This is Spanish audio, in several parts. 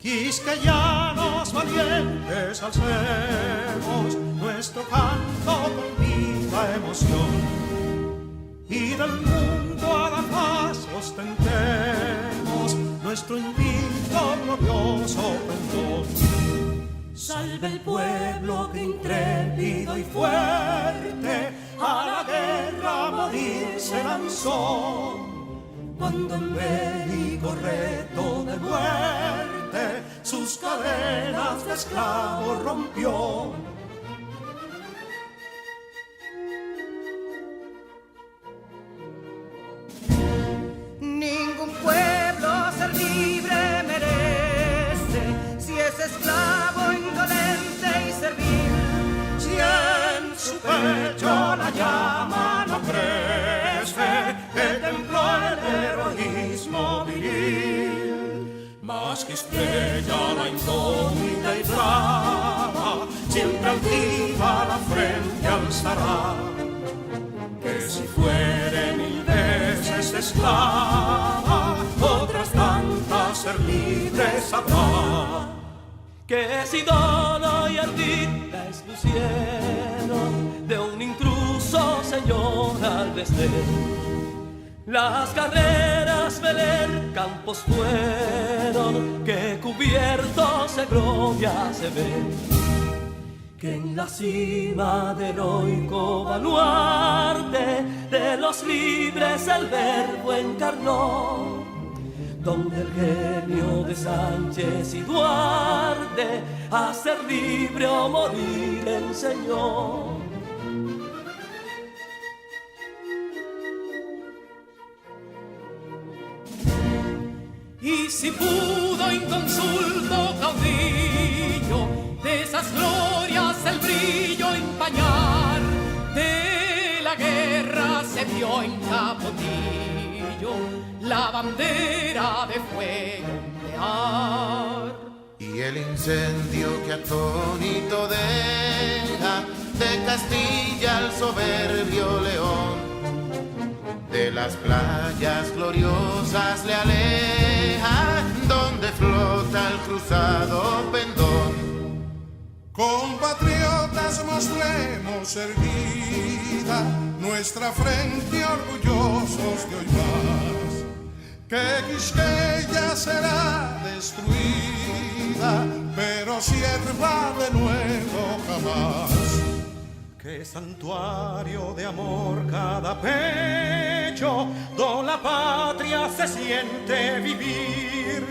Quisqueyanos valientes alcemos nuestro canto con viva emoción, y del mundo a la paz ostentemos nuestro invicto glorioso pendón. Salve el pueblo que intrépido y fuerte a la guerra a morir se lanzó, cuando en bélico reto de muerte sus cadenas de esclavos rompió. Ningún pueblo ser libre merece si es esclavo, indolente y servil. Si en su pecho la llama no crece, que templó el heroísmo viril, más que estrella la indómita y brava, siempre altiva la frente alzará, que si fuere mil veces esclava, otras tantas ser libre sabrá. Que si Dono y Ardita expusieron de un intruso señor al desdén, las carreras Belén campos fueron que cubiertos de gloria se ven, que en la cima del heroico baluarte de los libres el verbo encarnó, donde el genio de Sánchez y Duarte a ser libre o morir enseñó. Y si pudo inconsulto caudillo de esas glorias el brillo empañar, de la guerra se vio en Capotillo la bandera de fuego ondear. Y el incendio que atónito deja de Castilla al soberbio león, de las playas gloriosas le aleja, donde flota el cruzado pendón. Compatriotas, mostremos erguida nuestra frente orgullosos de hoy más, que Quisqueya será destruida, pero sierva de nuevo jamás. Que santuario de amor cada pecho, donde la patria se siente vivir,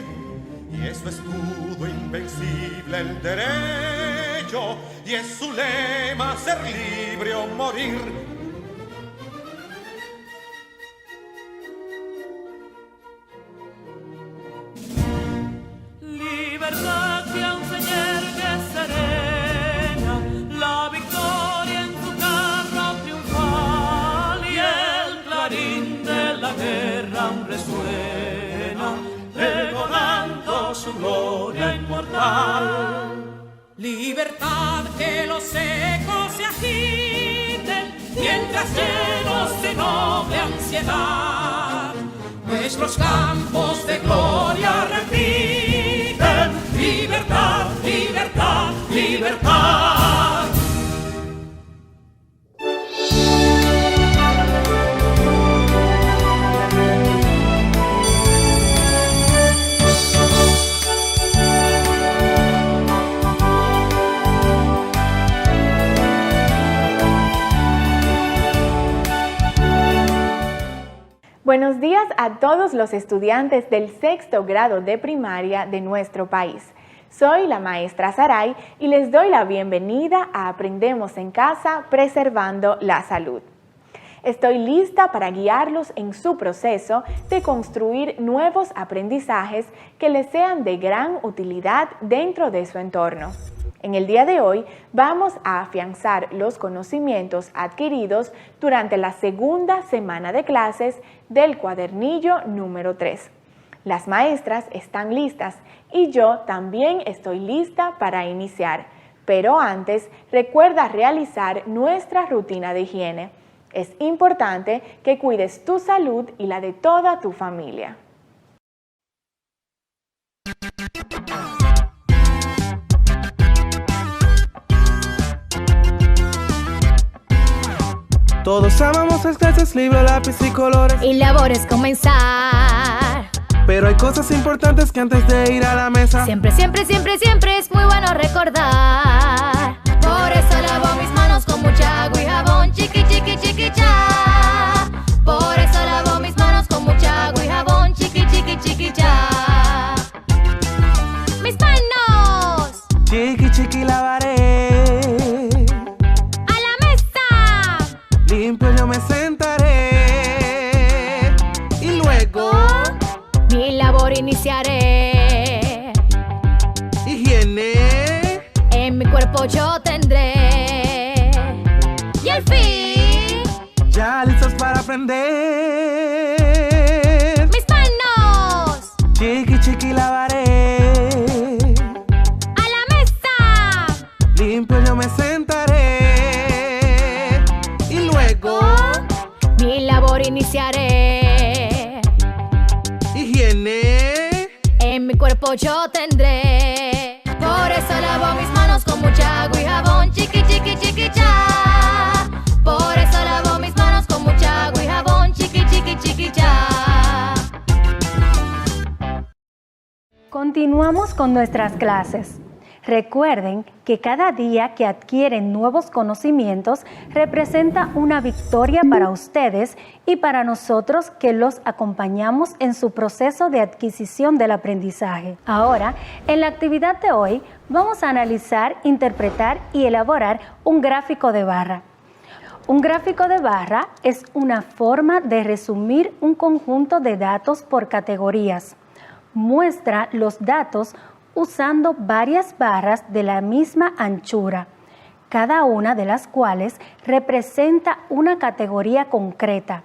y es su escudo invencible el derecho, y es su lema ser libre o morir. Libertad que aún se yergue serena, la victoria en su carro triunfal, y el clarín de la guerra aún resuena, pregonando su gloria inmortal. Libertad, que los ecos se agiten mientras llenos de noble ansiedad nuestros campos de gloria repiten. Libertad, libertad, libertad. Buenos días a todos los estudiantes del sexto grado de primaria de nuestro país. Soy la maestra Saray y les doy la bienvenida a Aprendemos en Casa Preservando la Salud. Estoy lista para guiarlos en su proceso de construir nuevos aprendizajes que les sean de gran utilidad dentro de su entorno. En el día de hoy vamos a afianzar los conocimientos adquiridos durante la segunda semana de clases del cuadernillo número 3. Las maestras están listas y yo también estoy lista para iniciar. Pero antes, recuerda realizar nuestra rutina de higiene. Es importante que cuides tu salud y la de toda tu familia. Todos amamos las clases, libro, lápiz y colores. Y labores comenzar. Pero hay cosas importantes que antes de ir a la mesa. Siempre, siempre, siempre, siempre es muy bueno recordar. Por eso lavo mis manos con mucha agua y jabón. Chiqui, chiqui, chiqui, cha. Por eso lavo mis manos con mucha agua y jabón. Chiqui, chiqui, chiqui, cha. Mis manos. Chiqui, chiqui, lavaré. A la mesa. Limpio yo me sentaré. Y luego mi labor iniciaré. Higiene En mi cuerpo yo tendré. Y al fin, ya listos para aprender. mis manos. Chiqui, chiqui, lavaré. A la mesa. Limpio yo me sentaré. Y luego Mi labor iniciaré. higiene En mi cuerpo yo tendré. Por eso lavo mis manos con mucha agua y jabón. Chiqui, chiqui, chiqui, cha. Por eso lavo mis manos con mucha agua y jabón. Chiqui, chiqui, chiqui, cha. Continuamos con nuestras clases. Recuerden que cada día que adquieren nuevos conocimientos representa una victoria para ustedes y para nosotros que los acompañamos en su proceso de adquisición del aprendizaje. Ahora, en la actividad de hoy, vamos a analizar, interpretar y elaborar un gráfico de barra. Un gráfico de barra es una forma de resumir un conjunto de datos por categorías. Muestra los datos usando varias barras de la misma anchura, cada una de las cuales representa una categoría concreta.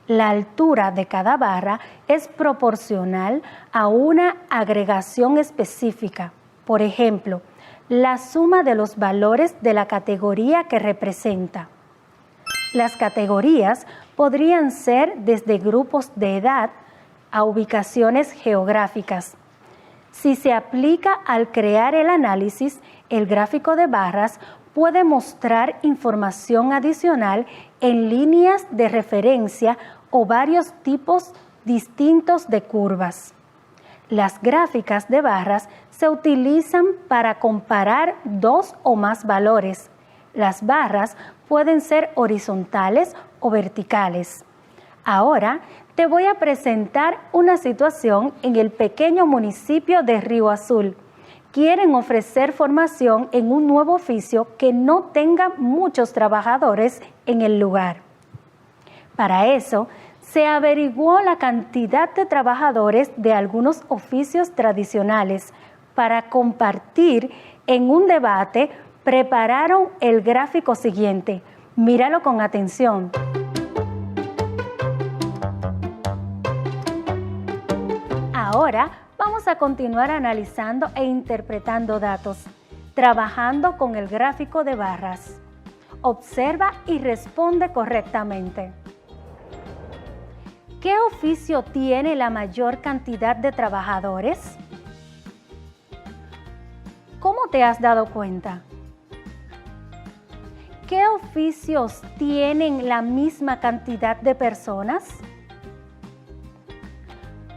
La altura de cada barra es proporcional a una agregación específica. Por ejemplo, la suma de los valores de la categoría que representa. Las categorías podrían ser desde grupos de edad a ubicaciones geográficas. Si se aplica al crear el análisis, el gráfico de barras puede mostrar información adicional en líneas de referencia o varios tipos distintos de curvas. Las gráficas de barras se utilizan para comparar dos o más valores. Las barras pueden ser horizontales o verticales. Ahora te voy a presentar una situación en el pequeño municipio de Río Azul. Quieren ofrecer formación en un nuevo oficio que no tenga muchos trabajadores en el lugar. Para eso, se averiguó la cantidad de trabajadores de algunos oficios tradicionales. Para compartir en un debate, prepararon el gráfico siguiente. Míralo con atención. Ahora vamos a continuar analizando e interpretando datos, trabajando con el gráfico de barras. Observa y responde correctamente. ¿Qué oficio tiene la mayor cantidad de trabajadores? ¿Cómo te has dado cuenta? ¿Qué oficios tienen la misma cantidad de personas?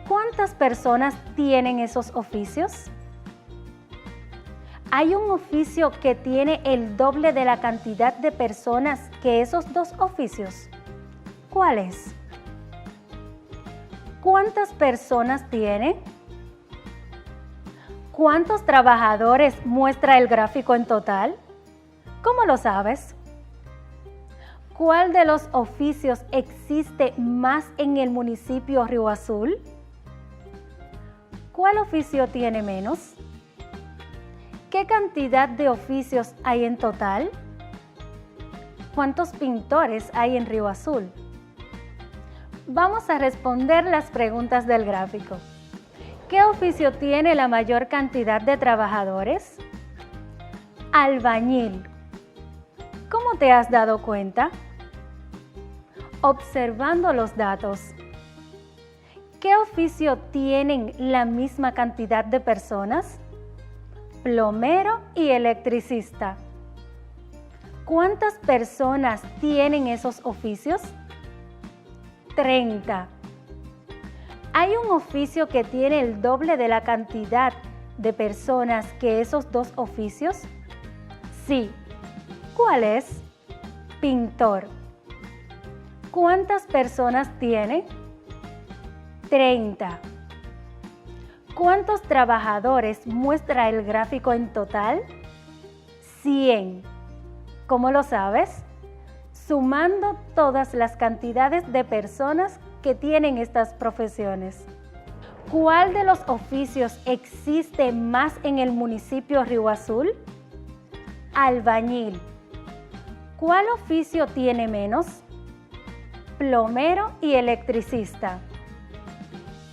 ¿Cuántas personas tienen esos oficios? ¿Hay un oficio que tiene el doble de la cantidad de personas que esos dos oficios? ¿Cuál es? ¿Cuántas personas tiene? ¿Cuántos trabajadores muestra el gráfico en total? ¿Cómo lo sabes? ¿Cuál de los oficios existe más en el municipio Río Azul? ¿Cuál oficio tiene menos? ¿Qué cantidad de oficios hay en total? ¿Cuántos pintores hay en Río Azul? Vamos a responder las preguntas del gráfico. ¿Qué oficio tiene la mayor cantidad de trabajadores? Albañil. ¿Cómo te has dado cuenta? Observando los datos. ¿Qué oficio tienen la misma cantidad de personas? Plomero y electricista. ¿Cuántas personas tienen esos oficios? 30. ¿Hay un oficio que tiene el doble de la cantidad de personas que esos dos oficios? Sí. ¿Cuál es? Pintor. ¿Cuántas personas tiene? 30. ¿Cuántos trabajadores muestra el gráfico en total? 100. ¿Cómo lo sabes? Sumando todas las cantidades de personas que tienen estas profesiones. ¿Cuál de los oficios existe más en el municipio Río Azul? Albañil. ¿Cuál oficio tiene menos? Plomero y electricista.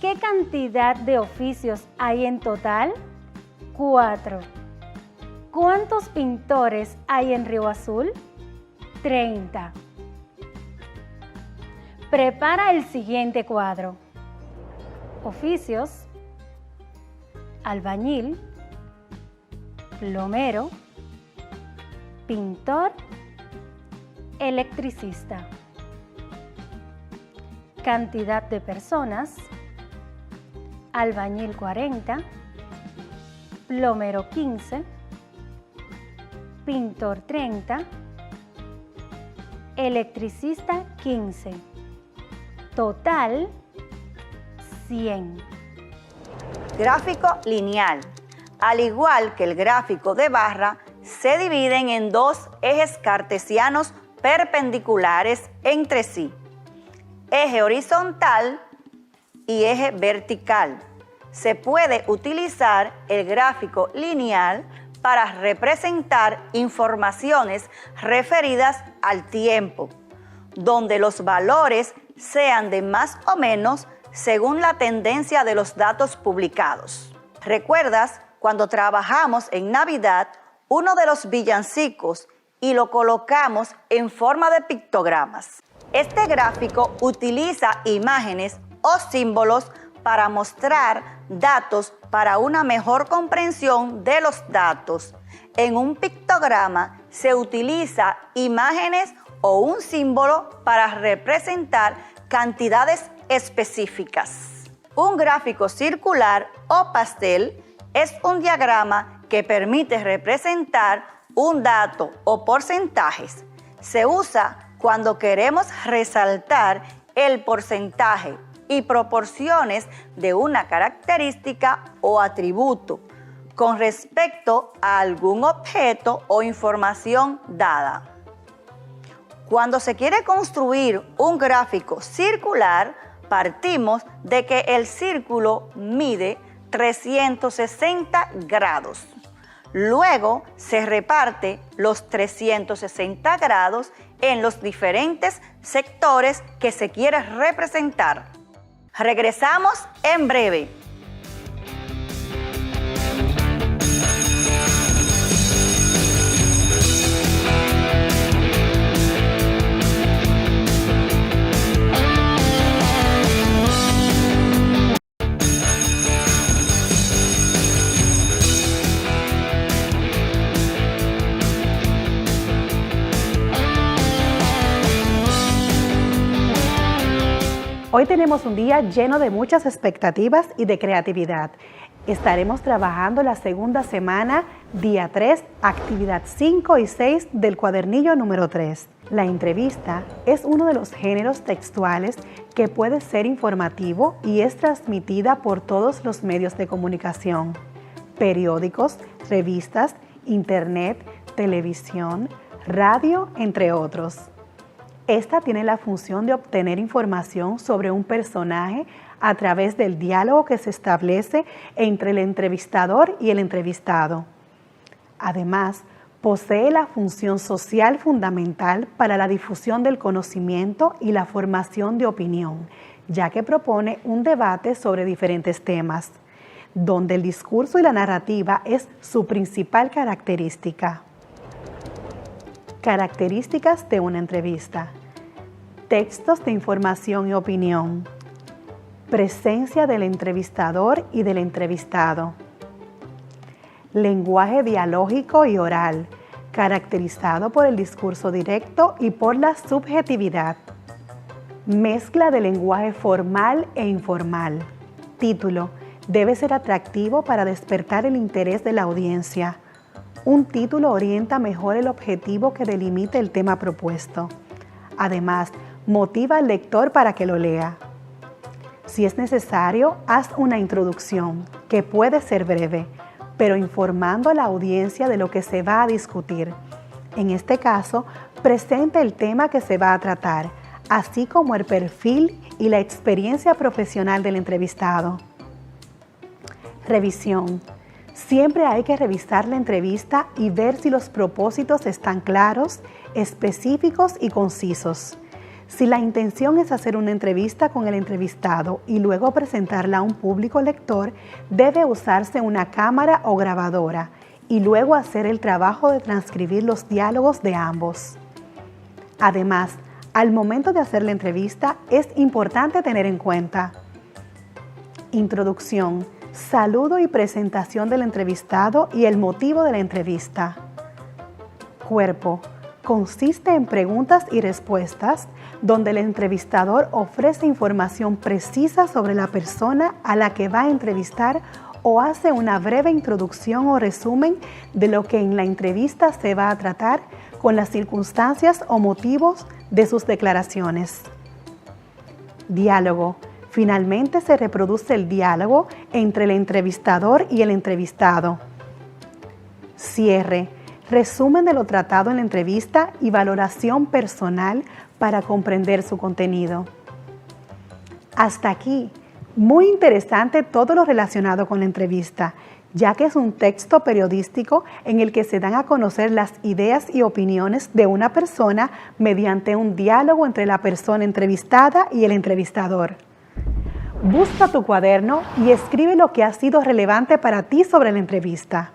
¿Qué cantidad de oficios hay en total? 4. ¿Cuántos pintores hay en Río Azul? 30. Prepara el siguiente cuadro. Oficios: albañil, plomero, pintor, electricista. Cantidad de personas: albañil 40, plomero 15, pintor 30, electricista 15. Total 100. Gráfico lineal. Al igual que el gráfico de barra, se dividen en dos ejes cartesianos perpendiculares entre sí: eje horizontal y eje vertical. Se puede utilizar el gráfico lineal para representar informaciones referidas al tiempo, donde los valores sean de más o menos según la tendencia de los datos publicados. ¿Recuerdas cuando trabajamos en Navidad uno de los villancicos y lo colocamos en forma de pictogramas? Este gráfico utiliza imágenes o símbolos para mostrar datos para una mejor comprensión de los datos. En un pictograma se utiliza imágenes o un símbolo para representar cantidades específicas. Un gráfico circular o pastel es un diagrama que permite representar un dato o porcentajes. Se usa cuando queremos resaltar el porcentaje y proporciones de una característica o atributo con respecto a algún objeto o información dada. Cuando se quiere construir un gráfico circular, partimos de que el círculo mide 360 grados. Luego se reparte los 360 grados en los diferentes sectores que se quiere representar. Regresamos en breve. Hoy tenemos un día lleno de muchas expectativas y de creatividad. Estaremos trabajando la segunda semana, día 3, actividad 5 y 6 del cuadernillo número 3. La entrevista es uno de los géneros textuales que puede ser informativo y es transmitida por todos los medios de comunicación: periódicos, revistas, internet, televisión, radio, entre otros. Esta tiene la función de obtener información sobre un personaje a través del diálogo que se establece entre el entrevistador y el entrevistado. Además, posee la función social fundamental para la difusión del conocimiento y la formación de opinión, ya que propone un debate sobre diferentes temas, donde el discurso y la narrativa es su principal característica. Características de una entrevista: textos de información y opinión, presencia del entrevistador y del entrevistado, lenguaje dialógico y oral, caracterizado por el discurso directo y por la subjetividad. Mezcla de lenguaje formal e informal. Título: debe ser atractivo para despertar el interés de la audiencia. Un título orienta mejor el objetivo que delimite el tema propuesto. Además, motiva al lector para que lo lea. Si es necesario, haz una introducción, que puede ser breve, pero informando a la audiencia de lo que se va a discutir. En este caso, presenta el tema que se va a tratar, así como el perfil y la experiencia profesional del entrevistado. Revisión. Siempre hay que revisar la entrevista y ver si los propósitos están claros, específicos y concisos. Si la intención es hacer una entrevista con el entrevistado y luego presentarla a un público lector, debe usarse una cámara o grabadora y luego hacer el trabajo de transcribir los diálogos de ambos. Además, al momento de hacer la entrevista es importante tener en cuenta: introducción, saludo y presentación del entrevistado y el motivo de la entrevista. Cuerpo. Consiste en preguntas y respuestas donde el entrevistador ofrece información precisa sobre la persona a la que va a entrevistar o hace una breve introducción o resumen de lo que en la entrevista se va a tratar con las circunstancias o motivos de sus declaraciones. Diálogo. Finalmente se reproduce el diálogo entre el entrevistador y el entrevistado. Cierre. Resumen de lo tratado en la entrevista y valoración personal para comprender su contenido. Hasta aquí, muy interesante todo lo relacionado con la entrevista, ya que es un texto periodístico en el que se dan a conocer las ideas y opiniones de una persona mediante un diálogo entre la persona entrevistada y el entrevistador. Busca tu cuaderno y escribe lo que ha sido relevante para ti sobre la entrevista.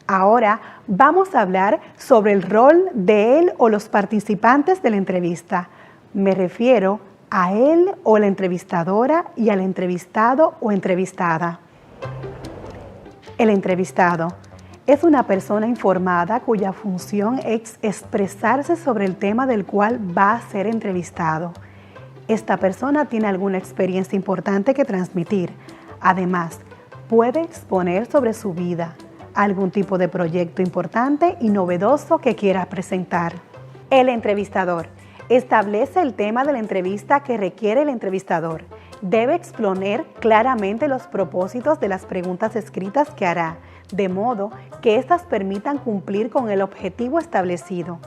Ahora vamos a hablar sobre el rol de él o los participantes de la entrevista. Me refiero a él o la entrevistadora y al entrevistado o entrevistada. El entrevistado es una persona informada cuya función es expresarse sobre el tema del cual va a ser entrevistado. Esta persona tiene alguna experiencia importante que transmitir. Además, puede exponer sobre su vida, algún tipo de proyecto importante y novedoso que quiera presentar. El entrevistador establece el tema de la entrevista que requiere el entrevistador. Debe exponer claramente los propósitos de las preguntas escritas que hará, de modo que éstas permitan cumplir con el objetivo establecido.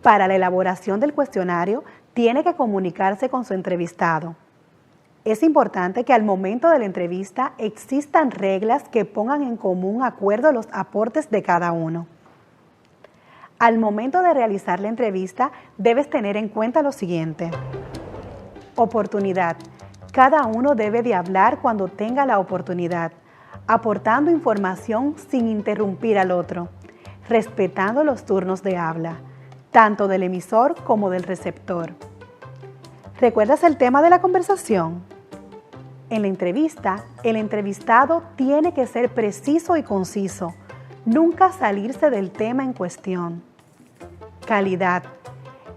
Para la elaboración del cuestionario, tiene que comunicarse con su entrevistado. Es importante que al momento de la entrevista existan reglas que pongan en común acuerdo los aportes de cada uno. Al momento de realizar la entrevista, debes tener en cuenta lo siguiente. Oportunidad. Cada uno debe de hablar cuando tenga la oportunidad, aportando información sin interrumpir al otro, respetando los turnos de habla, tanto del emisor como del receptor. ¿Recuerdas el tema de la conversación? En la entrevista, el entrevistado tiene que ser preciso y conciso, nunca salirse del tema en cuestión. Calidad.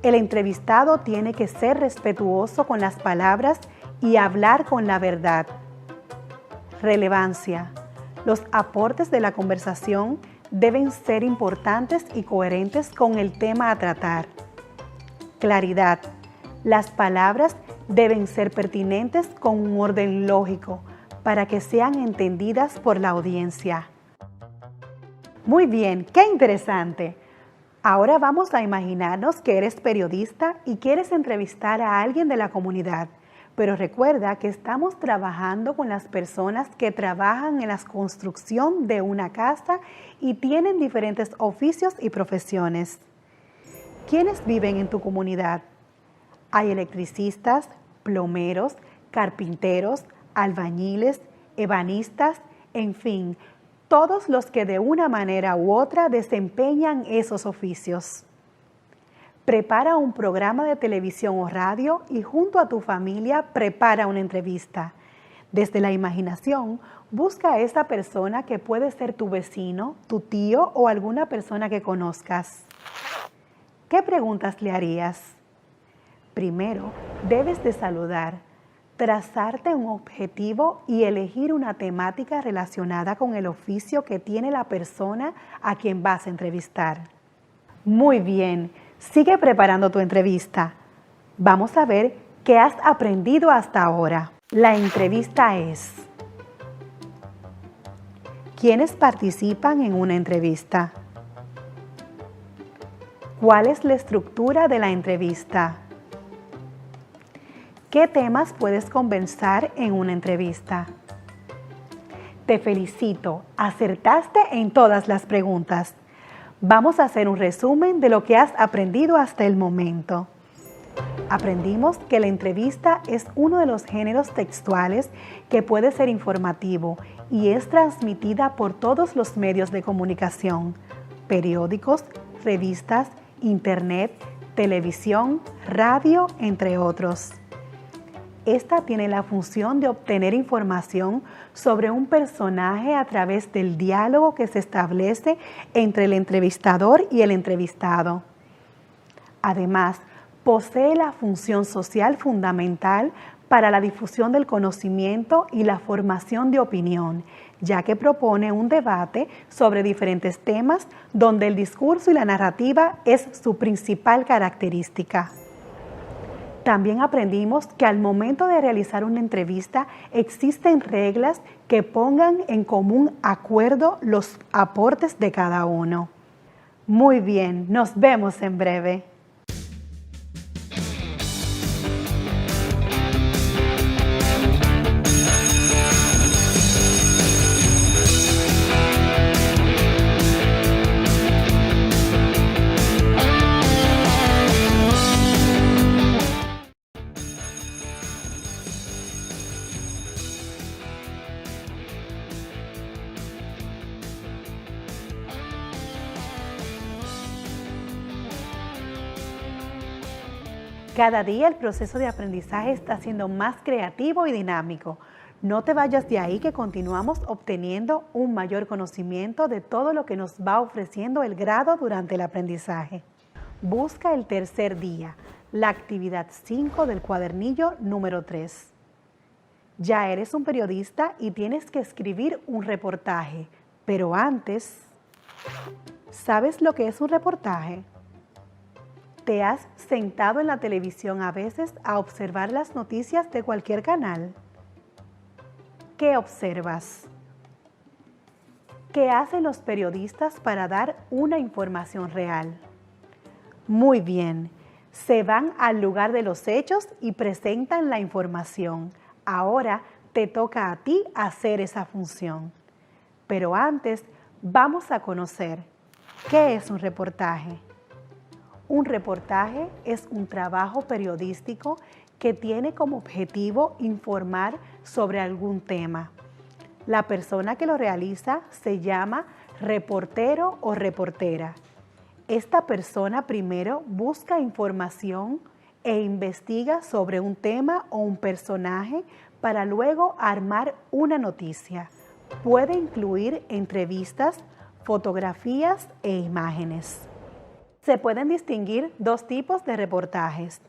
El entrevistado tiene que ser respetuoso con las palabras y hablar con la verdad. Relevancia. Los aportes de la conversación deben ser importantes y coherentes con el tema a tratar. Claridad. Las palabras deben ser pertinentes con un orden lógico para que sean entendidas por la audiencia. Muy bien, qué interesante. Ahora vamos a imaginarnos que eres periodista y quieres entrevistar a alguien de la comunidad. Pero recuerda que estamos trabajando con las personas que trabajan en la construcción de una casa y tienen diferentes oficios y profesiones. ¿Quiénes viven en tu comunidad? Hay electricistas, plomeros, carpinteros, albañiles, ebanistas, en fin, todos los que de una manera u otra desempeñan esos oficios. Prepara un programa de televisión o radio y junto a tu familia prepara una entrevista. Desde la imaginación, busca a esa persona que puede ser tu vecino, tu tío o alguna persona que conozcas. ¿Qué preguntas le harías? Primero, debes de saludar, trazarte un objetivo y elegir una temática relacionada con el oficio que tiene la persona a quien vas a entrevistar. Muy bien, sigue preparando tu entrevista. Vamos a ver qué has aprendido hasta ahora. La entrevista es: ¿quiénes participan en una entrevista? ¿Cuál es la estructura de la entrevista? ¿Qué temas puedes conversar en una entrevista? Te felicito, acertaste en todas las preguntas. Vamos a hacer un resumen de lo que has aprendido hasta el momento. Aprendimos que la entrevista es uno de los géneros textuales que puede ser informativo y es transmitida por todos los medios de comunicación: periódicos, revistas, internet, televisión, radio, entre otros. Esta tiene la función de obtener información sobre un personaje a través del diálogo que se establece entre el entrevistador y el entrevistado. Además, posee la función social fundamental para la difusión del conocimiento y la formación de opinión, ya que propone un debate sobre diferentes temas donde el discurso y la narrativa es su principal característica. También aprendimos que al momento de realizar una entrevista existen reglas que pongan en común acuerdo los aportes de cada uno. Muy bien, nos vemos en breve. Cada día el proceso de aprendizaje está siendo más creativo y dinámico. No te vayas de ahí, que continuamos obteniendo un mayor conocimiento de todo lo que nos va ofreciendo el grado durante el aprendizaje. Busca el tercer día, la actividad 5 del cuadernillo número 3. Ya eres un periodista y tienes que escribir un reportaje, pero antes, ¿sabes lo que es un reportaje? ¿Te has sentado en la televisión a veces a observar las noticias de cualquier canal? ¿Qué observas? ¿Qué hacen los periodistas para dar una información real? Muy bien, se van al lugar de los hechos y presentan la información. Ahora te toca a ti hacer esa función. Pero antes, vamos a conocer qué es un reportaje. Un reportaje es un trabajo periodístico que tiene como objetivo informar sobre algún tema. La persona que lo realiza se llama reportero o reportera. Esta persona primero busca información e investiga sobre un tema o un personaje para luego armar una noticia. Puede incluir entrevistas, fotografías e imágenes. Se pueden distinguir dos tipos de reportajes.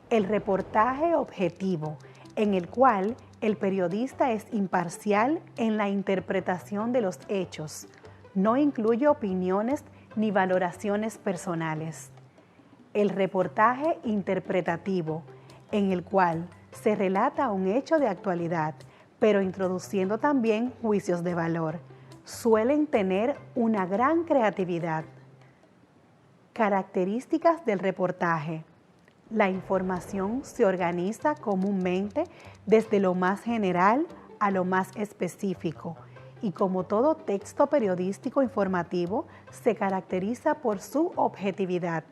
El reportaje objetivo, en el cual el periodista es imparcial en la interpretación de los hechos. No incluye opiniones ni valoraciones personales. El reportaje interpretativo, en el cual se relata un hecho de actualidad, pero introduciendo también juicios de valor. Suelen tener una gran creatividad. Características del reportaje. La información se organiza comúnmente desde lo más general a lo más específico y, como todo texto periodístico informativo, se caracteriza por su objetividad.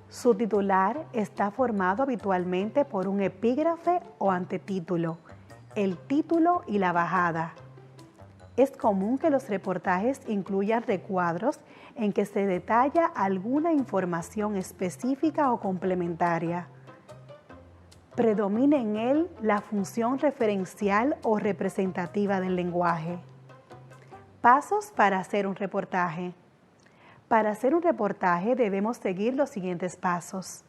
Su titular está formado habitualmente por un epígrafe o antetítulo, el título y la bajada. Es común que los reportajes incluyan recuadros en que se detalla alguna información específica o complementaria. Predomina en él la función referencial o representativa del lenguaje. Pasos para hacer un reportaje. Para hacer un reportaje debemos seguir los siguientes pasos.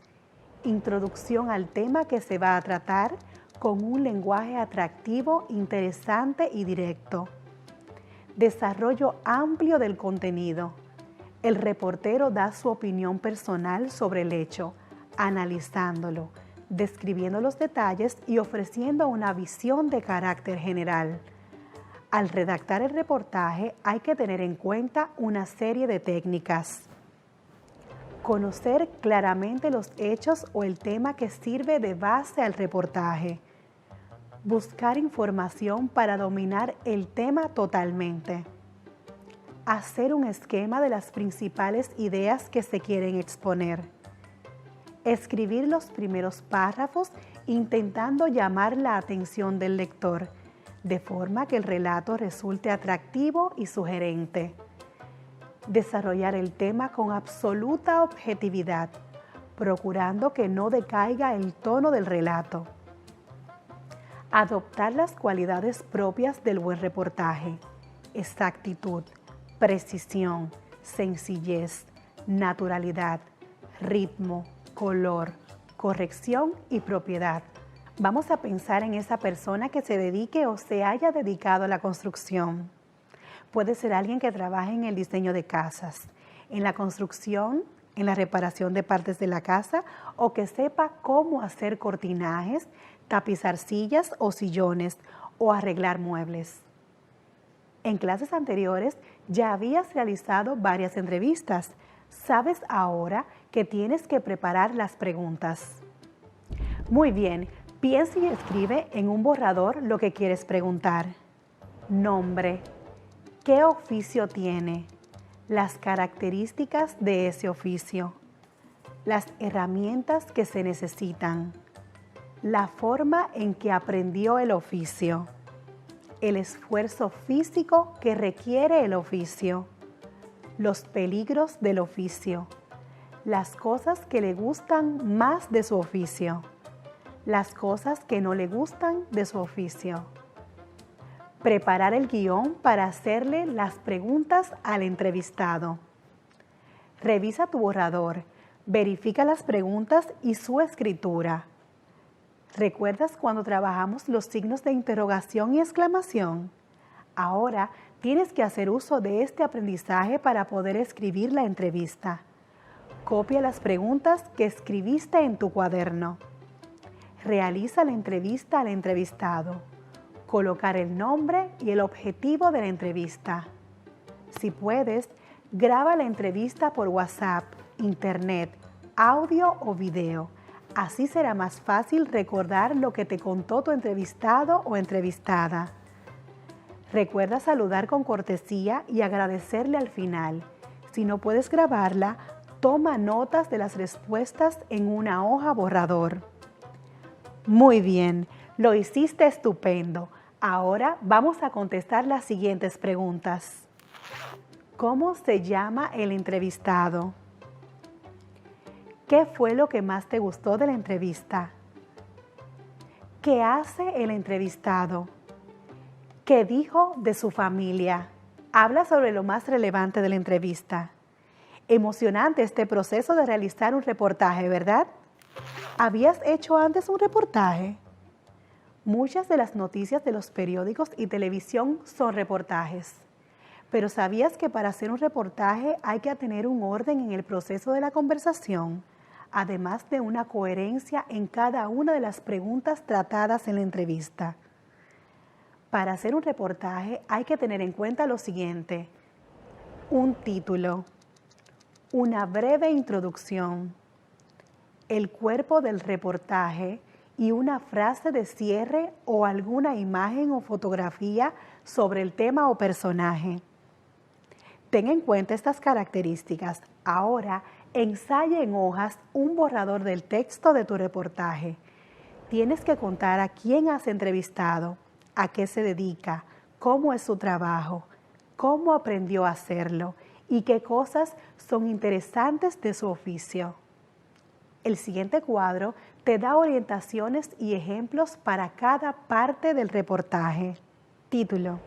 Introducción al tema que se va a tratar con un lenguaje atractivo, interesante y directo. Desarrollo amplio del contenido. El reportero da su opinión personal sobre el hecho, analizándolo, describiendo los detalles y ofreciendo una visión de carácter general. Al redactar el reportaje hay que tener en cuenta una serie de técnicas. Conocer claramente los hechos o el tema que sirve de base al reportaje. Buscar información para dominar el tema totalmente. Hacer un esquema de las principales ideas que se quieren exponer. Escribir los primeros párrafos intentando llamar la atención del lector, de forma que el relato resulte atractivo y sugerente. Desarrollar el tema con absoluta objetividad, procurando que no decaiga el tono del relato. Adoptar las cualidades propias del buen reportaje: exactitud, precisión, sencillez, naturalidad, ritmo, color, corrección y propiedad. Vamos a pensar en esa persona que se dedique o se haya dedicado a la construcción. Puede ser alguien que trabaje en el diseño de casas, en la construcción, en la reparación de partes de la casa o que sepa cómo hacer cortinajes, tapizar sillas o sillones o arreglar muebles. En clases anteriores ya habías realizado varias entrevistas. Sabes ahora que tienes que preparar las preguntas. Muy bien, piensa y escribe en un borrador lo que quieres preguntar. Nombre. ¿Qué oficio tiene? Las características de ese oficio. Las herramientas que se necesitan. La forma en que aprendió el oficio. El esfuerzo físico que requiere el oficio. Los peligros del oficio. Las cosas que le gustan más de su oficio. Las cosas que no le gustan de su oficio. Preparar el guión para hacerle las preguntas al entrevistado. Revisa tu borrador, verifica las preguntas y su escritura. ¿Recuerdas cuando trabajamos los signos de interrogación y exclamación? Ahora tienes que hacer uso de este aprendizaje para poder escribir la entrevista. Copia las preguntas que escribiste en tu cuaderno. Realiza la entrevista al entrevistado. Colocar el nombre y el objetivo de la entrevista. Si puedes, graba la entrevista por WhatsApp, Internet, audio o video. Así será más fácil recordar lo que te contó tu entrevistado o entrevistada. Recuerda saludar con cortesía y agradecerle al final. Si no puedes grabarla, toma notas de las respuestas en una hoja borrador. Muy bien, lo hiciste estupendo. Ahora vamos a contestar las siguientes preguntas. ¿Cómo se llama el entrevistado? ¿Qué fue lo que más te gustó de la entrevista? ¿Qué hace el entrevistado? ¿Qué dijo de su familia? Habla sobre lo más relevante de la entrevista. Emocionante este proceso de realizar un reportaje, ¿verdad? ¿Habías hecho antes un reportaje? Muchas de las noticias de los periódicos y televisión son reportajes. Pero ¿sabías que para hacer un reportaje hay que tener un orden en el proceso de la conversación, además de una coherencia en cada una de las preguntas tratadas en la entrevista? Para hacer un reportaje hay que tener en cuenta lo siguiente: un título, una breve introducción, el cuerpo del reportaje y una frase de cierre o alguna imagen o fotografía sobre el tema o personaje. Ten en cuenta estas características. Ahora, ensaya en hojas un borrador del texto de tu reportaje. Tienes que contar a quién has entrevistado, a qué se dedica, cómo es su trabajo, cómo aprendió a hacerlo y qué cosas son interesantes de su oficio. El siguiente cuadro te da orientaciones y ejemplos para cada parte del reportaje. Título: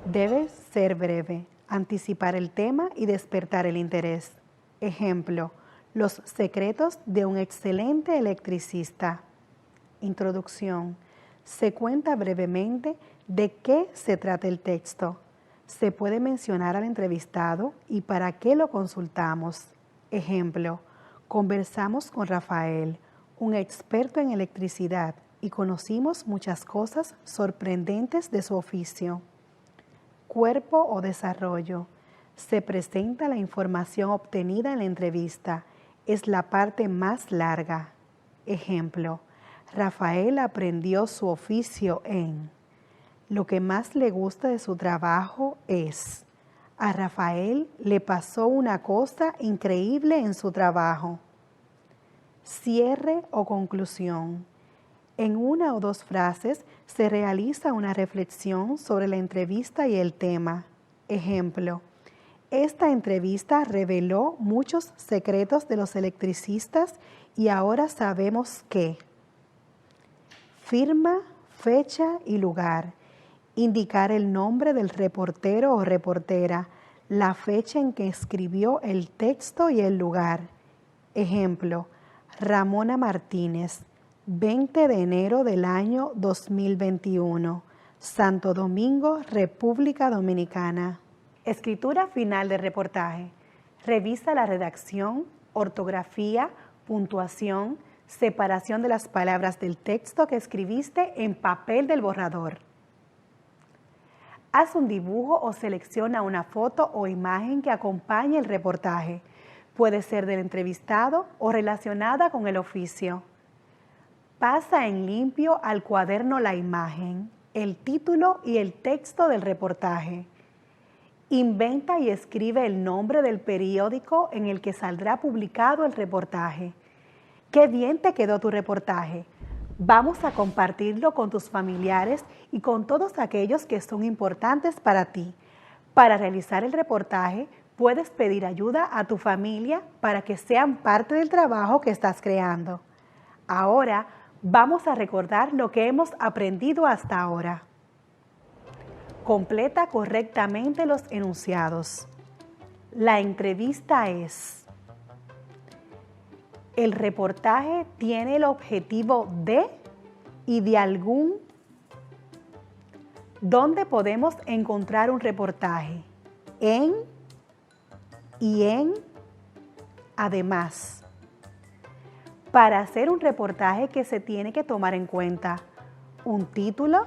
debe ser breve, anticipar el tema y despertar el interés. Ejemplo: los secretos de un excelente electricista. Introducción: se cuenta brevemente de qué se trata el texto. Se puede mencionar al entrevistado y para qué lo consultamos. Ejemplo: conversamos con Rafael, un experto en electricidad, y conocimos muchas cosas sorprendentes de su oficio. Cuerpo o desarrollo: se presenta la información obtenida en la entrevista. Es la parte más larga. Ejemplo: Rafael aprendió su oficio en. Lo que más le gusta de su trabajo es. A Rafael le pasó una cosa increíble en su trabajo. Cierre o conclusión: en una o dos frases se realiza una reflexión sobre la entrevista y el tema. Ejemplo: esta entrevista reveló muchos secretos de los electricistas y ahora sabemos que. Firma, fecha y lugar: indicar el nombre del reportero o reportera, la fecha en que escribió el texto y el lugar. Ejemplo: Ramona Martínez, 20 de enero del año 2021, Santo Domingo, República Dominicana. Escritura final del reportaje: revisa la redacción, ortografía, puntuación, separación de las palabras del texto que escribiste en papel del borrador. Haz un dibujo o selecciona una foto o imagen que acompañe el reportaje. Puede ser del entrevistado o relacionada con el oficio. Pasa en limpio al cuaderno la imagen, el título y el texto del reportaje. Inventa y escribe el nombre del periódico en el que saldrá publicado el reportaje. ¡Qué bien te quedó tu reportaje! Vamos a compartirlo con tus familiares y con todos aquellos que son importantes para ti. Para realizar el reportaje, puedes pedir ayuda a tu familia para que sean parte del trabajo que estás creando. Ahora, vamos a recordar lo que hemos aprendido hasta ahora. Completa correctamente los enunciados. La entrevista es. El reportaje tiene el objetivo de y de algún. ¿Dónde podemos encontrar un reportaje? En y en. Además. Para hacer un reportaje, ¿qué se tiene que tomar en cuenta? Un título.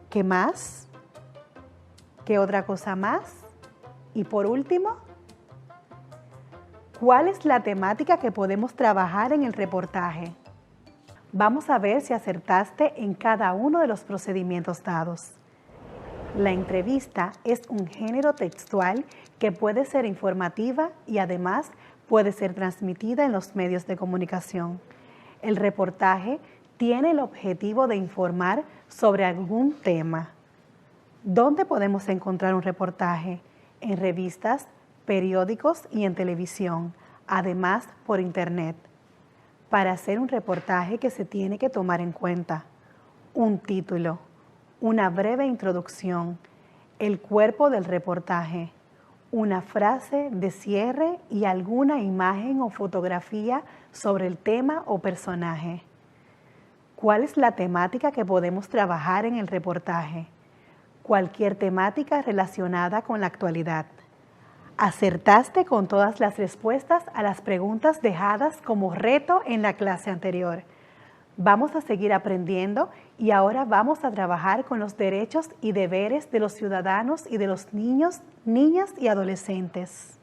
¿Qué más? ¿Qué otra cosa más? Y por último, ¿cuál es la temática que podemos trabajar en el reportaje? Vamos a ver si acertaste en cada uno de los procedimientos dados. La entrevista es un género textual que puede ser informativa y además puede ser transmitida en los medios de comunicación. El reportaje tiene el objetivo de informar sobre algún tema. ¿Dónde podemos encontrar un reportaje? En revistas, periódicos y en televisión, además por internet. Para hacer un reportaje, que se tiene que tomar en cuenta: un título, una breve introducción, el cuerpo del reportaje, una frase de cierre y alguna imagen o fotografía sobre el tema o personaje. ¿Cuál es la temática que podemos trabajar en el reportaje? Cualquier temática relacionada con la actualidad. Acertaste con todas las respuestas a las preguntas dejadas como reto en la clase anterior. Vamos a seguir aprendiendo y ahora vamos a trabajar con los derechos y deberes de los ciudadanos y de los niños, niñas y adolescentes.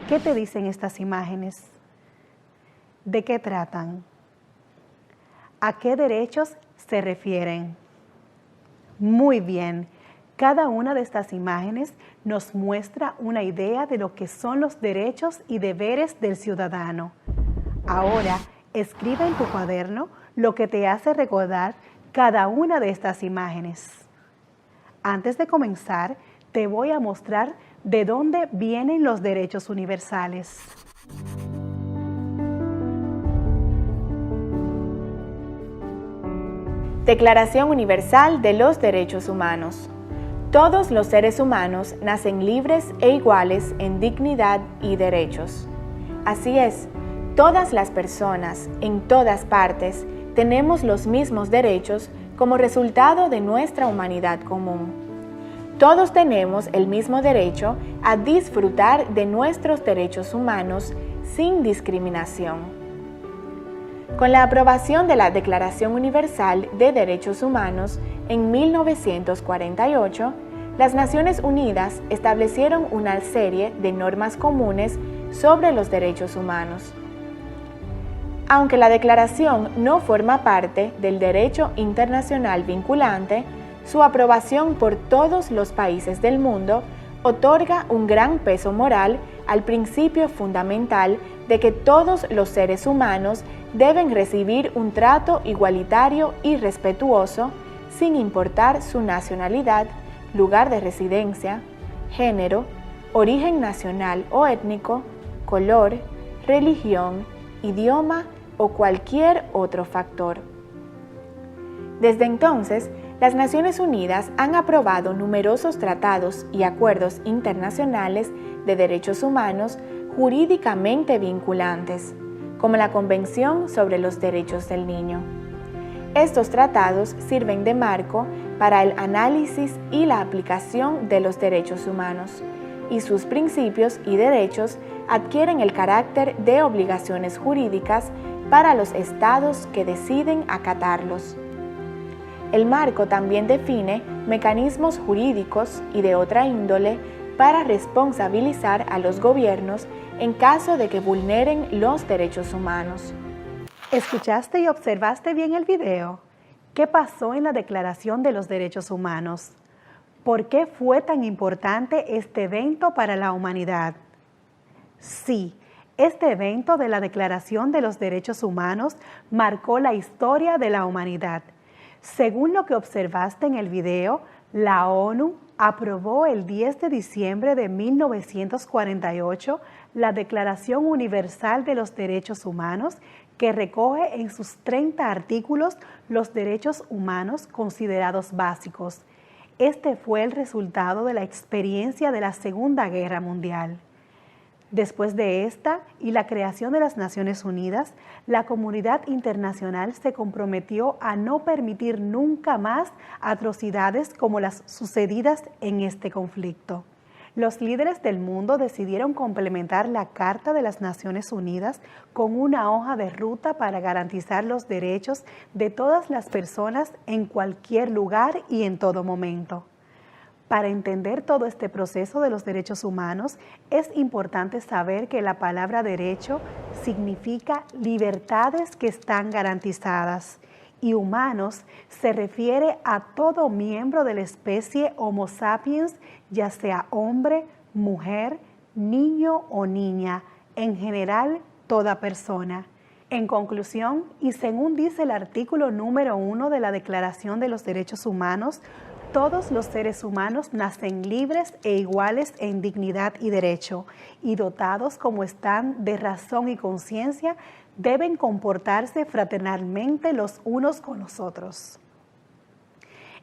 ¿Qué te dicen estas imágenes? ¿De qué tratan? ¿A qué derechos se refieren? Muy bien. Cada una de estas imágenes nos muestra una idea de lo que son los derechos y deberes del ciudadano. Ahora, escribe en tu cuaderno lo que te hace recordar cada una de estas imágenes. Antes de comenzar, te voy a mostrar de dónde vienen los derechos universales. Declaración Universal de los Derechos Humanos. Todos los seres humanos nacen libres e iguales en dignidad y derechos. Así es, todas las personas, en todas partes, tenemos los mismos derechos como resultado de nuestra humanidad común. Todos tenemos el mismo derecho a disfrutar de nuestros derechos humanos sin discriminación. Con la aprobación de la Declaración Universal de Derechos Humanos en 1948, las Naciones Unidas establecieron una serie de normas comunes sobre los derechos humanos. Aunque la declaración no forma parte del derecho internacional vinculante, su aprobación por todos los países del mundo otorga un gran peso moral al principio fundamental de que todos los seres humanos deben recibir un trato igualitario y respetuoso, sin importar su nacionalidad, lugar de residencia, género, origen nacional o étnico, color, religión, idioma o cualquier otro factor. Desde entonces, las Naciones Unidas han aprobado numerosos tratados y acuerdos internacionales de derechos humanos jurídicamente vinculantes, como la Convención sobre los Derechos del Niño. Estos tratados sirven de marco para el análisis y la aplicación de los derechos humanos, y sus principios y derechos adquieren el carácter de obligaciones jurídicas para los estados que deciden acatarlos. El marco también define mecanismos jurídicos y de otra índole para responsabilizar a los gobiernos en caso de que vulneren los derechos humanos. ¿Escuchaste y observaste bien el video? ¿Qué pasó en la Declaración de los Derechos Humanos? ¿Por qué fue tan importante este evento para la humanidad? Sí, este evento de la Declaración de los Derechos Humanos marcó la historia de la humanidad. Según lo que observaste en el video, la ONU aprobó el 10 de diciembre de 1948 la Declaración Universal de los Derechos Humanos, que recoge en sus 30 artículos los derechos humanos considerados básicos. Este fue el resultado de la experiencia de la Segunda Guerra Mundial. Después de esta y la creación de las Naciones Unidas, la comunidad internacional se comprometió a no permitir nunca más atrocidades como las sucedidas en este conflicto. Los líderes del mundo decidieron complementar la Carta de las Naciones Unidas con una hoja de ruta para garantizar los derechos de todas las personas en cualquier lugar y en todo momento. Para entender todo este proceso de los derechos humanos, es importante saber que la palabra derecho significa libertades que están garantizadas, y humanos se refiere a todo miembro de la especie Homo sapiens, ya sea hombre, mujer, niño o niña, en general toda persona. En conclusión, y según dice el artículo número 1 de la Declaración de los Derechos Humanos, todos los seres humanos nacen libres e iguales en dignidad y derecho, y dotados como están de razón y conciencia, deben comportarse fraternalmente los unos con los otros.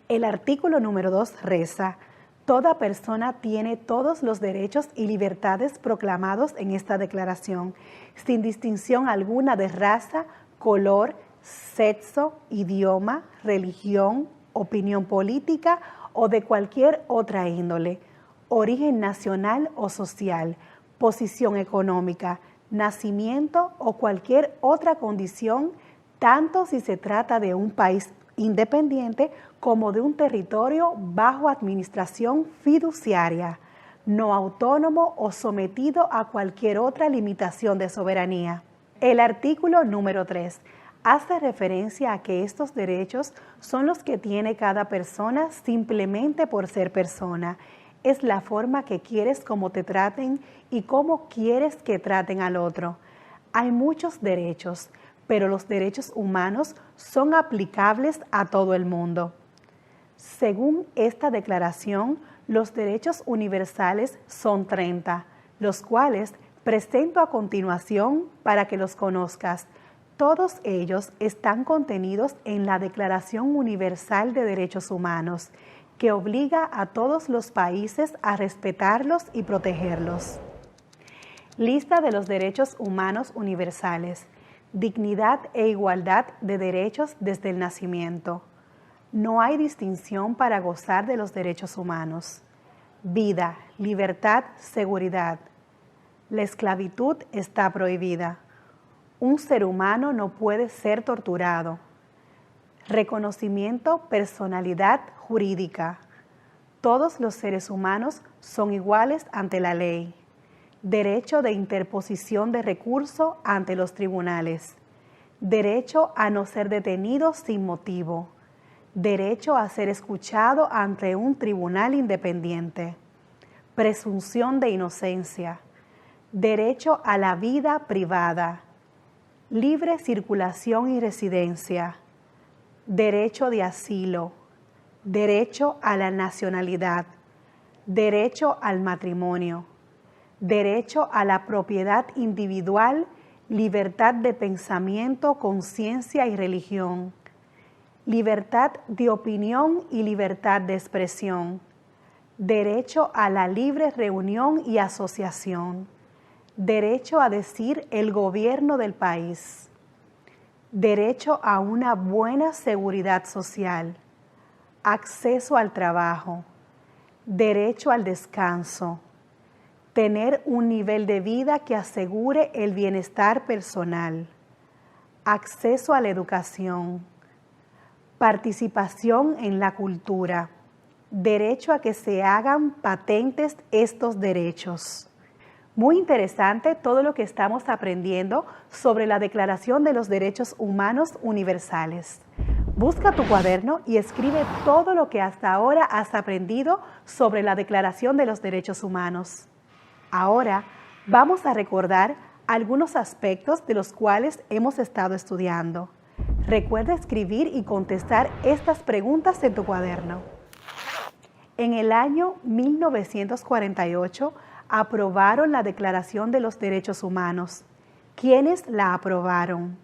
El artículo número 2 reza: toda persona tiene todos los derechos y libertades proclamados en esta declaración, sin distinción alguna de raza, color, sexo, idioma, religión, opinión política o de cualquier otra índole, origen nacional o social, posición económica, nacimiento o cualquier otra condición, tanto si se trata de un país independiente como de un territorio bajo administración fiduciaria, no autónomo o sometido a cualquier otra limitación de soberanía. El artículo número 3 hace referencia a que estos derechos son los que tiene cada persona simplemente por ser persona. Es la forma que quieres cómo te traten y cómo quieres que traten al otro. Hay muchos derechos, pero los derechos humanos son aplicables a todo el mundo. Según esta declaración, los derechos universales son 30, los cuales presento a continuación para que los conozcas. Todos ellos están contenidos en la Declaración Universal de Derechos Humanos, que obliga a todos los países a respetarlos y protegerlos. Lista de los derechos humanos universales. Dignidad e igualdad de derechos desde el nacimiento. No hay distinción para gozar de los derechos humanos. Vida, libertad, seguridad. La esclavitud está prohibida. Un ser humano no puede ser torturado. Reconocimiento, personalidad jurídica. Todos los seres humanos son iguales ante la ley. Derecho de interposición de recurso ante los tribunales. Derecho a no ser detenido sin motivo. Derecho a ser escuchado ante un tribunal independiente. Presunción de inocencia. Derecho a la vida privada. Libre circulación y residencia. Derecho de asilo. Derecho a la nacionalidad. Derecho al matrimonio. Derecho a la propiedad individual, libertad de pensamiento, conciencia y religión. Libertad de opinión y libertad de expresión. Derecho a la libre reunión y asociación. Derecho a decir el gobierno del país. Derecho a una buena seguridad social. Acceso al trabajo. Derecho al descanso. Tener un nivel de vida que asegure el bienestar personal. Acceso a la educación. Participación en la cultura. Derecho a que se hagan patentes estos derechos. Muy interesante todo lo que estamos aprendiendo sobre la Declaración de los Derechos Humanos Universales. Busca tu cuaderno y escribe todo lo que hasta ahora has aprendido sobre la Declaración de los Derechos Humanos. Ahora vamos a recordar algunos aspectos de los cuales hemos estado estudiando. Recuerda escribir y contestar estas preguntas en tu cuaderno. En el año 1948 aprobaron la Declaración de los Derechos Humanos. ¿Quiénes la aprobaron?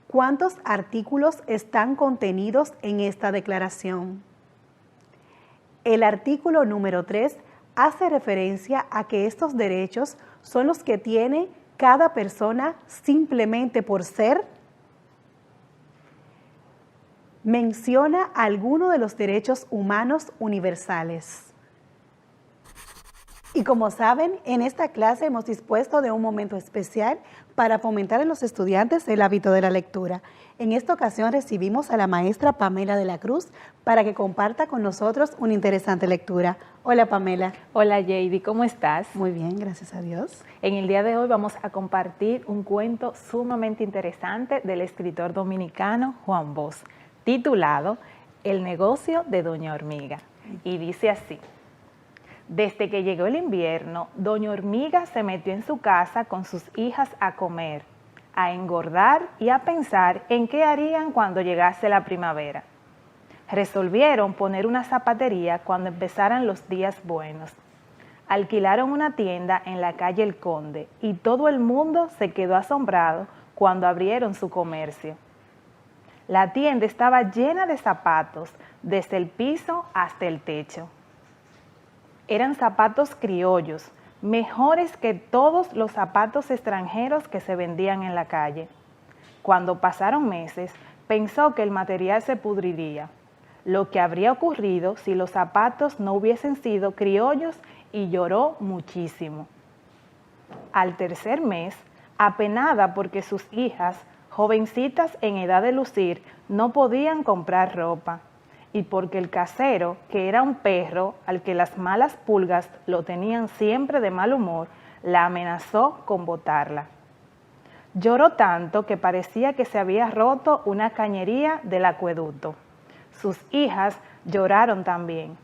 ¿Cuántos artículos están contenidos en esta declaración? El artículo número 3 hace referencia a que estos derechos son los que tiene cada persona simplemente por ser. Menciona alguno de los derechos humanos universales. Y como saben, en esta clase hemos dispuesto de un momento especial para fomentar en los estudiantes el hábito de la lectura. En esta ocasión recibimos a la maestra Pamela de la Cruz para que comparta con nosotros una interesante lectura. Hola Pamela. Hola Jady, ¿cómo estás? Muy bien, gracias a Dios. En el día de hoy vamos a compartir un cuento sumamente interesante del escritor dominicano Juan Bosch, titulado El negocio de Doña Hormiga. Y dice así: desde que llegó el invierno, Doña Hormiga se metió en su casa con sus hijas a comer, a engordar y a pensar en qué harían cuando llegase la primavera. Resolvieron poner una zapatería cuando empezaran los días buenos. Alquilaron una tienda en la calle El Conde y todo el mundo se quedó asombrado cuando abrieron su comercio. La tienda estaba llena de zapatos, desde el piso hasta el techo. Eran zapatos criollos, mejores que todos los zapatos extranjeros que se vendían en la calle. Cuando pasaron meses, pensó que el material se pudriría, lo que habría ocurrido si los zapatos no hubiesen sido criollos, y lloró muchísimo. Al tercer mes, apenada porque sus hijas, jovencitas en edad de lucir, no podían comprar ropa, y porque el casero, que era un perro al que las malas pulgas lo tenían siempre de mal humor, la amenazó con botarla. Lloró tanto que parecía que se había roto una cañería del acueducto. Sus hijas lloraron también.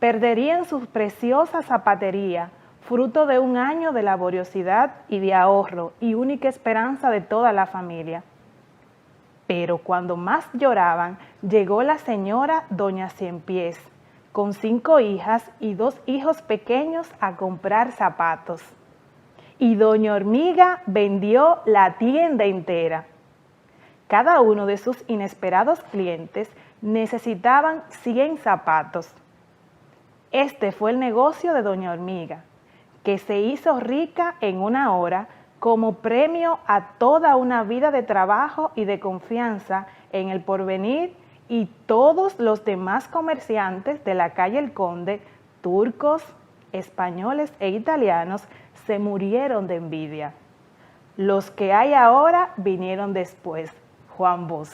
Perderían su preciosa zapatería, fruto de un año de laboriosidad y de ahorro y única esperanza de toda la familia. Pero cuando más lloraban, llegó la señora Doña Cienpiés, con 5 hijas y 2 hijos pequeños a comprar zapatos. y doña Hormiga vendió la tienda entera. Cada uno de sus inesperados clientes necesitaban 100 zapatos. Este fue el negocio de doña Hormiga, que se hizo rica en una hora como premio a toda una vida de trabajo y de confianza en el porvenir, y todos los demás comerciantes de la calle El Conde, turcos, españoles e italianos, se murieron de envidia. Los que hay ahora vinieron después. Juan Bosch.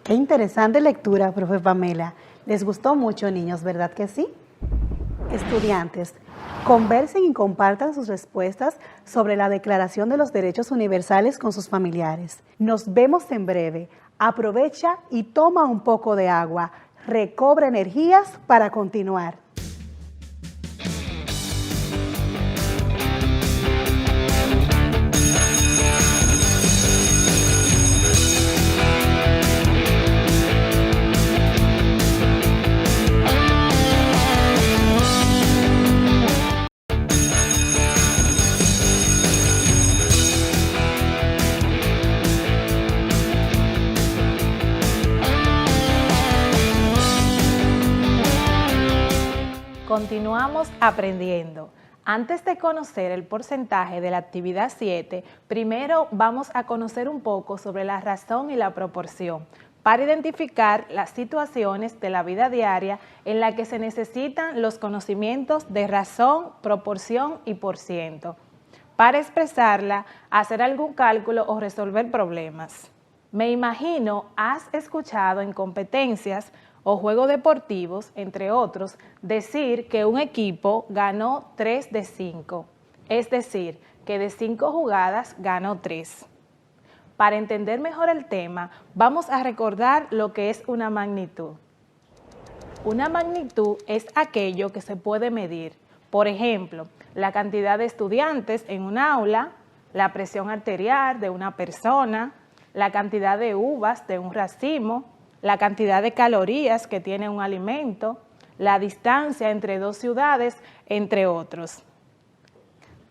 Qué interesante lectura, profe Pamela. Les gustó mucho, niños, ¿verdad que sí? Estudiantes, conversen y compartan sus respuestas sobre la Declaración de los Derechos Universales con sus familiares. Nos vemos en breve. Aprovecha y toma un poco de agua. Recobra energías para continuar. Continuamos aprendiendo. Antes de conocer el porcentaje de la actividad 7, primero vamos a conocer un poco sobre la razón y la proporción para identificar las situaciones de la vida diaria en la que se necesitan los conocimientos de razón, proporción y por ciento para expresarla, hacer algún cálculo o resolver problemas. Me imagino has escuchado en competencias o juegos deportivos, entre otros, decir que un equipo ganó 3 de 5, es decir, que de 5 jugadas ganó 3. Para entender mejor el tema, vamos a recordar lo que es una magnitud. Una magnitud es aquello que se puede medir. Por ejemplo, la cantidad de estudiantes en un aula, la presión arterial de una persona, la cantidad de uvas de un racimo, la cantidad de calorías que tiene un alimento, la distancia entre dos ciudades, entre otros.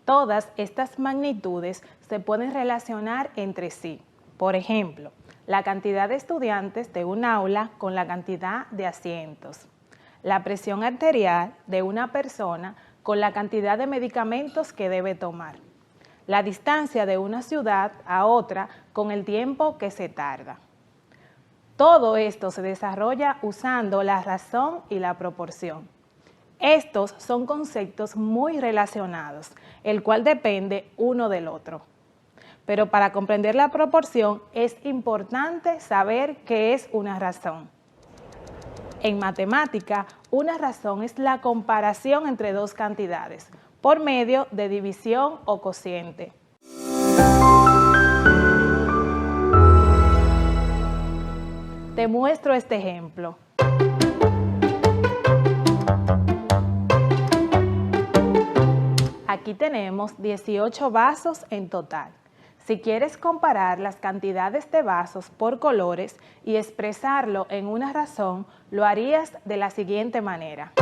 Todas estas magnitudes se pueden relacionar entre sí. Por ejemplo, la cantidad de estudiantes de un aula con la cantidad de asientos, la presión arterial de una persona con la cantidad de medicamentos que debe tomar, la distancia de una ciudad a otra con el tiempo que se tarda. Todo esto se desarrolla usando la razón y la proporción. Estos son conceptos muy relacionados, el cual depende uno del otro. Pero para comprender la proporción es importante saber qué es una razón. En matemática, una razón es la comparación entre dos cantidades por medio de división o cociente. Te muestro este ejemplo. Aquí tenemos 18 vasos en total. Si quieres comparar las cantidades de vasos por colores y expresarlo en una razón, lo harías de la siguiente manera.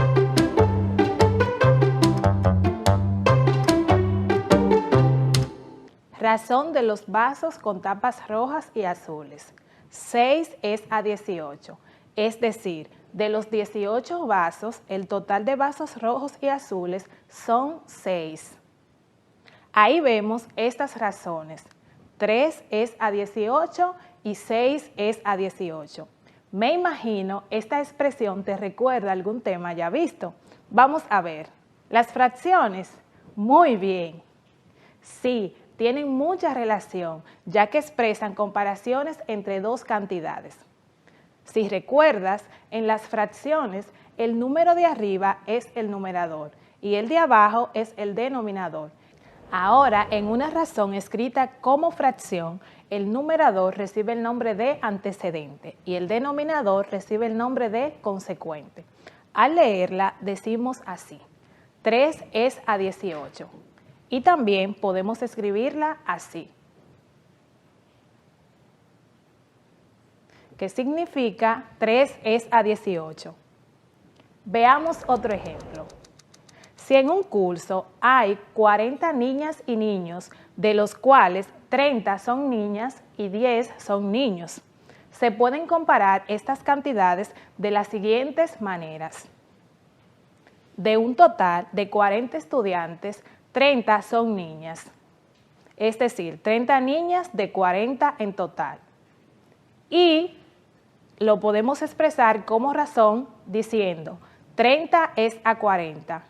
Razón de los vasos con tapas rojas y azules. 6 es a 18, es decir, de los 18 vasos, el total de vasos rojos y azules son 6. Ahí vemos estas razones. 3 es a 18 y 6 es a 18. Me imagino esta expresión te recuerda algún tema ya visto. Vamos a ver. Las fracciones, muy bien. Sí, tienen mucha relación, ya que expresan comparaciones entre dos cantidades. Si recuerdas, en las fracciones, el número de arriba es el numerador y el de abajo es el denominador. Ahora, en una razón escrita como fracción, el numerador recibe el nombre de antecedente y el denominador recibe el nombre de consecuente. Al leerla, decimos así: 3 es a 18. Y también podemos escribirla así, que significa 3 es a 18. Veamos otro ejemplo. Si en un curso hay 40 niñas y niños, de los cuales 30 son niñas y 10 son niños, se pueden comparar estas cantidades de las siguientes maneras. De un total de 40 estudiantes, 30 son niñas. Es decir, 30 niñas de 40 en total. Y lo podemos expresar como razón diciendo 30 es a 40.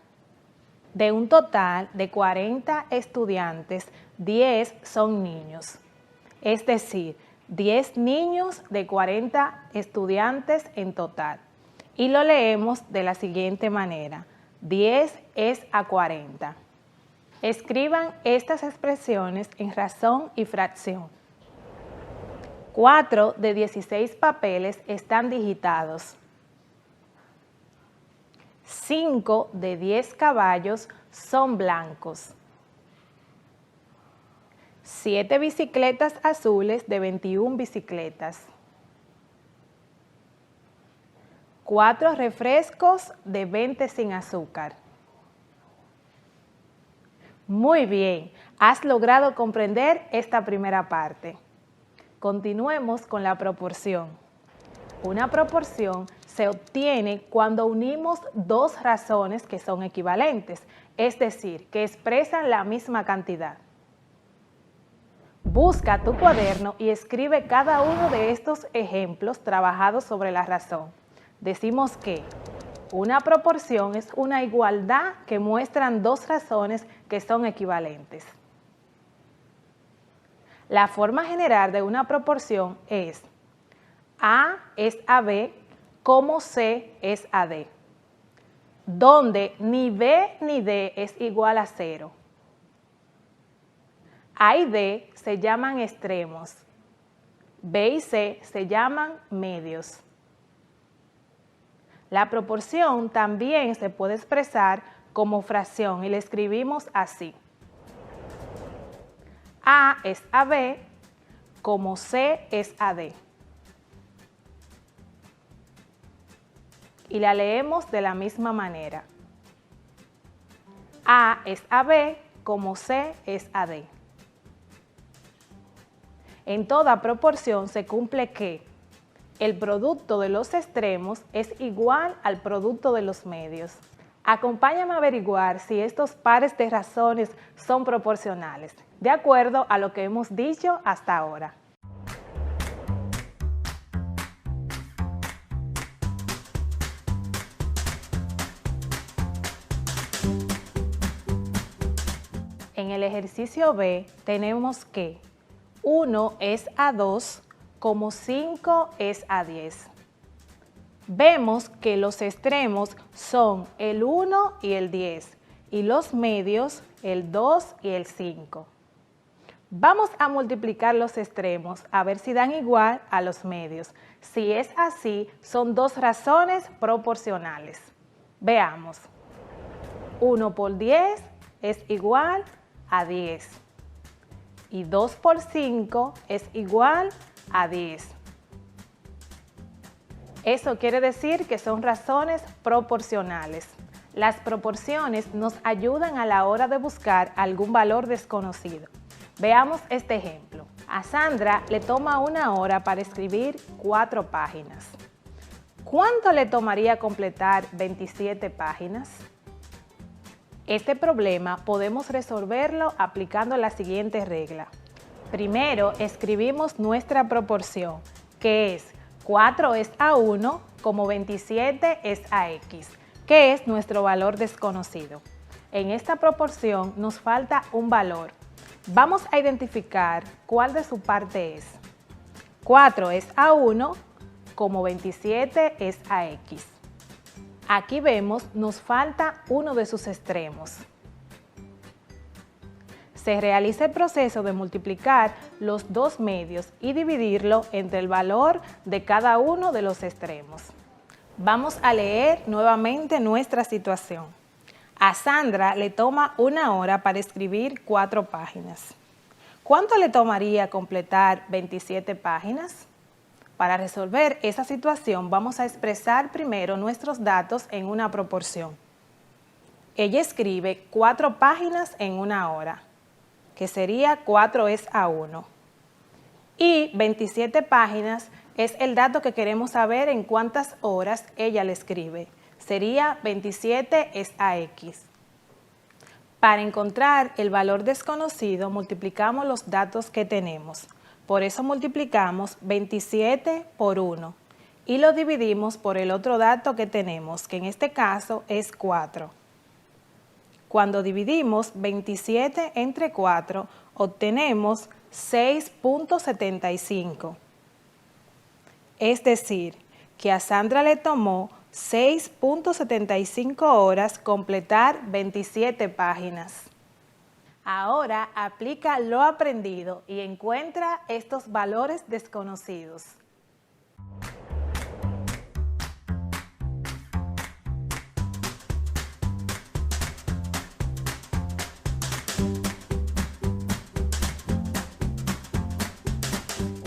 De un total de 40 estudiantes, 10 son niños. Es decir, 10 niños de 40 estudiantes en total. Y lo leemos de la siguiente manera. 10 es a 40. Escriban estas expresiones en razón y fracción. 4 de 16 papeles están digitados. 5 de 10 caballos son blancos. 7 bicicletas azules de 21 bicicletas. 4 refrescos de 20 sin azúcar. Muy bien, has logrado comprender esta primera parte. Continuemos con la proporción. Una proporción se obtiene cuando unimos dos razones que son equivalentes, es decir, que expresan la misma cantidad. Busca tu cuaderno y escribe cada uno de estos ejemplos trabajados sobre la razón. Decimos que una proporción es una igualdad que muestran dos razones que son equivalentes. La forma general de una proporción es A es a B como C es a D, donde ni B ni D es igual a 0. A y D se llaman extremos, B y C se llaman medios. La proporción también se puede expresar como fracción y la escribimos así. A es a B como C es a D. Y la leemos de la misma manera. A es a B como C es a D. En toda proporción se cumple que el producto de los extremos es igual al producto de los medios. Acompáñame a averiguar si estos pares de razones son proporcionales, de acuerdo a lo que hemos dicho hasta ahora. En el ejercicio B tenemos que 1 es a 2 como 5 es a 10. Vemos que los extremos son el 1 y el 10 y los medios el 2 y el 5. Vamos a multiplicar los extremos a ver si dan igual a los medios. Si es así, son dos razones proporcionales. Veamos. 1 por 10 es igual a 10 y 2 por 5 es igual a 10. Eso quiere decir que son razones proporcionales. Las proporciones nos ayudan a la hora de buscar algún valor desconocido. Veamos este ejemplo. A Sandra le toma 1 hora para escribir 4 páginas. ¿Cuánto le tomaría completar 27 páginas? Este problema podemos resolverlo aplicando la siguiente regla. Primero escribimos nuestra proporción, que es 4 es a 1 como 27 es a X, que es nuestro valor desconocido. En esta proporción nos falta un valor. Vamos a identificar cuál de su parte es. 4 es a 1 como 27 es a X. Aquí vemos, nos falta uno de sus extremos. Se realiza el proceso de multiplicar los dos medios y dividirlo entre el valor de cada uno de los extremos. Vamos a leer nuevamente nuestra situación. A Sandra le toma 1 hora para escribir 4 páginas. ¿Cuánto le tomaría completar 27 páginas? Para resolver esa situación vamos a expresar primero nuestros datos en una proporción. ella escribe 4 páginas en 1 hora, que sería 4 es a 1. Y 27 páginas es el dato que queremos saber en cuántas horas ella le escribe. Sería 27 es a X. Para encontrar el valor desconocido, multiplicamos los datos que tenemos. Por eso multiplicamos 27 por 1 y lo dividimos por el otro dato que tenemos, que en este caso es 4. Cuando dividimos 27 entre 4, obtenemos 6.75. Es decir, que a Sandra le tomó 6.75 horas completar 27 páginas. Ahora aplica lo aprendido y encuentra estos valores desconocidos.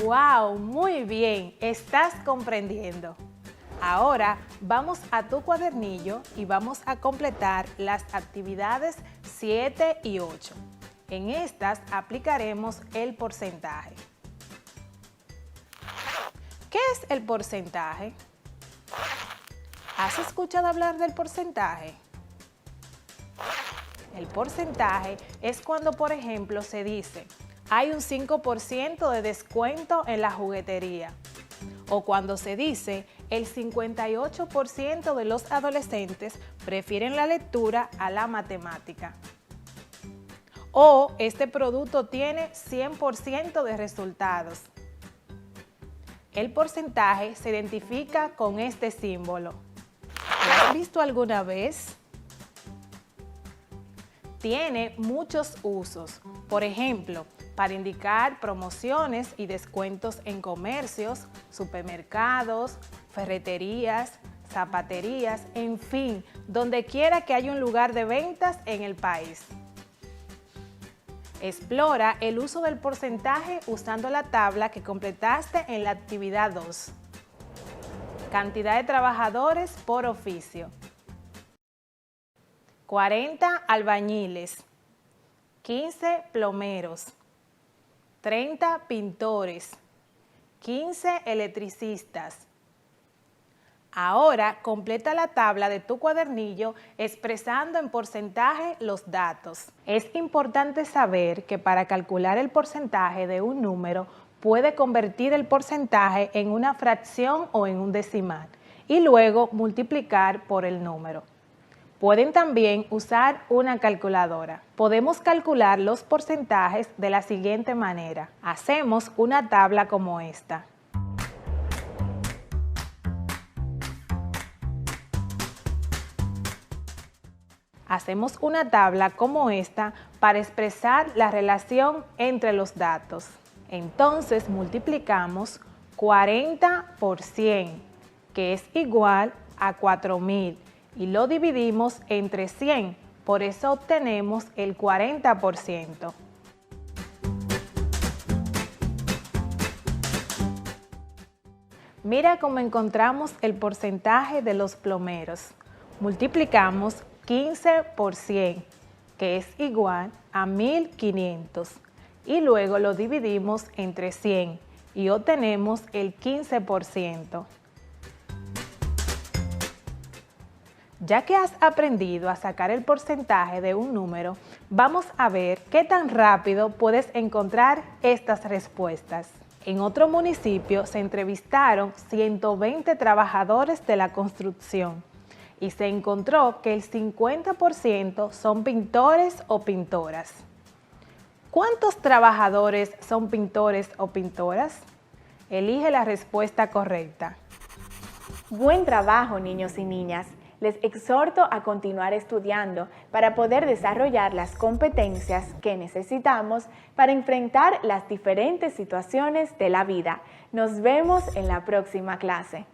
¡Wow! Muy bien, estás comprendiendo. Ahora vamos a tu cuadernillo y vamos a completar las actividades 7 y 8. En estas aplicaremos el porcentaje. ¿Qué es el porcentaje? ¿Has escuchado hablar del porcentaje? El porcentaje es cuando, por ejemplo, se dice hay un 5% de descuento en la juguetería. O cuando se dice el 58% de los adolescentes prefieren la lectura a la matemática. O este producto tiene 100% de resultados. El porcentaje se identifica con este símbolo. ¿Lo has visto alguna vez? Tiene muchos usos. Por ejemplo, para indicar promociones y descuentos en comercios, supermercados, ferreterías, zapaterías, en fin, donde quiera que haya un lugar de ventas en el país. Explora el uso del porcentaje usando la tabla que completaste en la actividad 2. Cantidad de trabajadores por oficio. 40 albañiles, 15 plomeros, 30 pintores, 15 electricistas. Ahora completa la tabla de tu cuadernillo expresando en porcentaje los datos. Es importante saber que para calcular el porcentaje de un número puede convertir el porcentaje en una fracción o en un decimal y luego multiplicar por el número. Pueden también usar una calculadora. Podemos calcular los porcentajes de la siguiente manera. Hacemos una tabla como esta. Hacemos una tabla como esta para expresar la relación entre los datos. Entonces multiplicamos 40 por 100, que es igual a 4,000. Y lo dividimos entre 100, por eso obtenemos el 40%. Mira cómo encontramos el porcentaje de los plomeros. Multiplicamos 15 por 100, que es igual a 1.500. Y luego lo dividimos entre 100 y obtenemos el 15%. Ya que has aprendido a sacar el porcentaje de un número, vamos a ver qué tan rápido puedes encontrar estas respuestas. En otro municipio se entrevistaron 120 trabajadores de la construcción y se encontró que el 50% son pintores o pintoras. ¿Cuántos trabajadores son pintores o pintoras? Elige la respuesta correcta. Buen trabajo, niños y niñas. Les exhorto a continuar estudiando para poder desarrollar las competencias que necesitamos para enfrentar las diferentes situaciones de la vida. Nos vemos en la próxima clase.